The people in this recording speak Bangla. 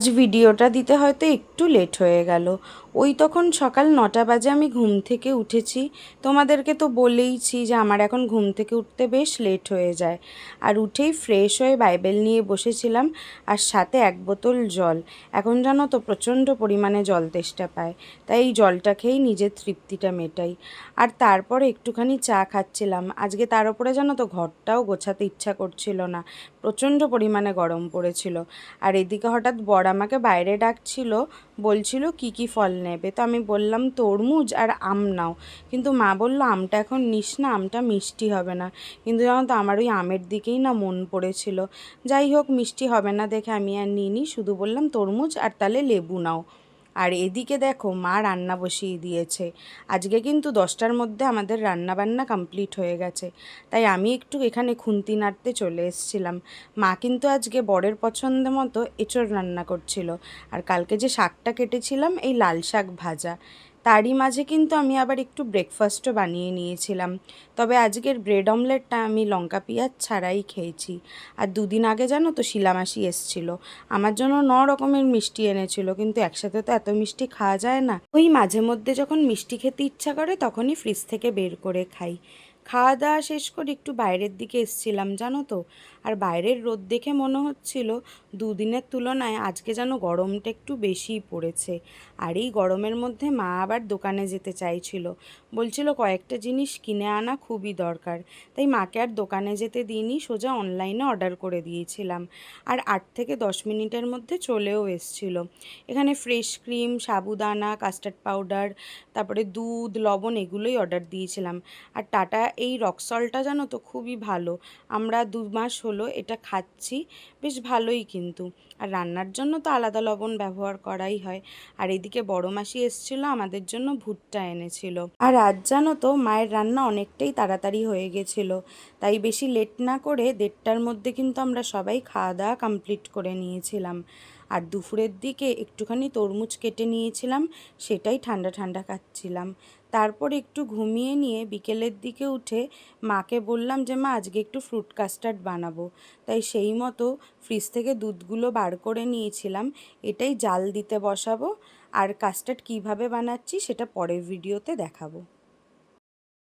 আজ ভিডিওটা দিতে হয়তো একটু লেট হয়ে গেল। ওই তখন সকাল 9টা বাজে আমি ঘুম থেকে উঠেছি। তোমাদেরকে তো বলেইছি যে আমার এখন ঘুম থেকে উঠতে বেশ লেট হয়ে যায়। আর উঠেই ফ্রেশ হয়ে বাইবেল নিয়ে বসেছিলাম, আর সাথে 1 বোতল জল। এখন জানো তো প্রচণ্ড পরিমাণে জল তেষ্টা পায়, তাই এই জলটা খেয়েই নিজের তৃপ্তিটা মেটাই। আর তারপরে একটুখানি চা খাচ্ছিলাম। আজকে তার উপরে জানো তো ঘরটাও গোছাতে ইচ্ছা করছিল না, প্রচণ্ড পরিমাণে গরম পড়েছিল। আর এদিকে হঠাৎ বর আমাকে বাইরে ডাকছিল, বলছিল কি কি ফল নেবে। তো আমি বললাম তরমুজ আর আম নাও, কিন্তু মা বলল আমটা এখন নিস না, আমটা মিষ্টি হবে না। কিন্তু জানো তো আমার ওই আমের দিকেই না মন পড়েছিল। যাই হোক, মিষ্টি হবে না দেখে আমি আর নিইনি, শুধু বললাম তরমুজ আর তাহলে লেবু নাও। আর এদিকে দেখো মা রান্না বসিয়ে দিয়েছে। আজকে কিন্তু 10টার মধ্যে আমাদের রান্না বান্না কমপ্লিট হয়ে গেছে, তাই আমি একটু এখানে খুন্তি নাড়তে চলে এসেছিলাম। মা কিন্তু আজকে বরের পছন্দ মতো এঁচোড় রান্না করছিল, আর কালকে যে শাকটা কেটেছিলাম এই লাল শাক ভাজা। তারই মাঝে কিন্তু আমি আবার একটু ব্রেকফাস্টও বানিয়ে নিয়েছিলাম। তবে আজকের ব্রেড অমলেটটা আমি লঙ্কা পেঁয়াজ ছাড়াই খেয়েছি। আর 2 দিন আগে জানো তো শিলামাসি এসছিল, আমার জন্য 9 রকমের মিষ্টি এনেছিল, কিন্তু একসাথে তো এত মিষ্টি খাওয়া যায় না। ওই মাঝে মধ্যে যখন মিষ্টি খেতে ইচ্ছা করে তখনই ফ্রিজ থেকে বের করে খাই। খাওয়া দাওয়া শেষ করে একটু বাইরের দিকে এসছিলাম জানো তো। আর বাইরের রোদ দেখে মনে হচ্ছিল 2 দিনের তুলনায় আজকে যেন গরমটা একটু বেশিই পড়েছে। আর এই গরমের মধ্যে মা আবার দোকানে যেতে চাইছিল, বলছিল কয়েকটা জিনিস কিনে আনা খুবই দরকার। তাই মাকে আর দোকানে যেতে দিইনি, সোজা অনলাইনে অর্ডার করে দিয়েছিলাম। আর 8 থেকে 10 মিনিটের মধ্যে চলেও এসছিল। এখানে ফ্রেশ ক্রিম, সাবুদানা, কাস্টার্ড পাউডার, তারপরে দুধ, লবণ এগুলোই অর্ডার দিয়েছিলাম। আর টাটা এই রক সল্টটা জানো তো খুবই ভালো, আমরা 2 মাস হলো এটা খাচ্ছি, বেশ ভালোই কিন্তু। আর রান্নার জন্য তো আলাদা লবণ ব্যবহার করাই হয়। আর এদিকে বড় মাসি এসেছিলো, আমাদের জন্য ভুট্টা এনেছিল। আর আজ জানো তো মায়ের রান্না অনেকটাই তাড়াতাড়ি হয়ে গেছিলো, তাই বেশি লেট না করে 1:30টার মধ্যে কিন্তু আমরা সবাই খাওয়া দাওয়া কমপ্লিট করে নিয়েছিলাম। আর দুপুরের দিকে একটুখানি তরমুজ কেটে নিয়েছিলাম, সেটাই ঠান্ডা ঠান্ডা খাচ্ছিলাম। তারপর একটু ঘুমিয়ে নিয়ে বিকেলের দিকে উঠে মাকে বললাম যে মা আজকে একটু ফ্রুট কাস্টার্ড বানাবো। তাই সেই মতো ফ্রিজ থেকে দুধগুলো বার করে নিয়েছিলাম, এটাই জাল দিতে বসাবো। আর কাস্টার্ড কিভাবে বানাচ্ছি সেটা পরের ভিডিওতে দেখাবো।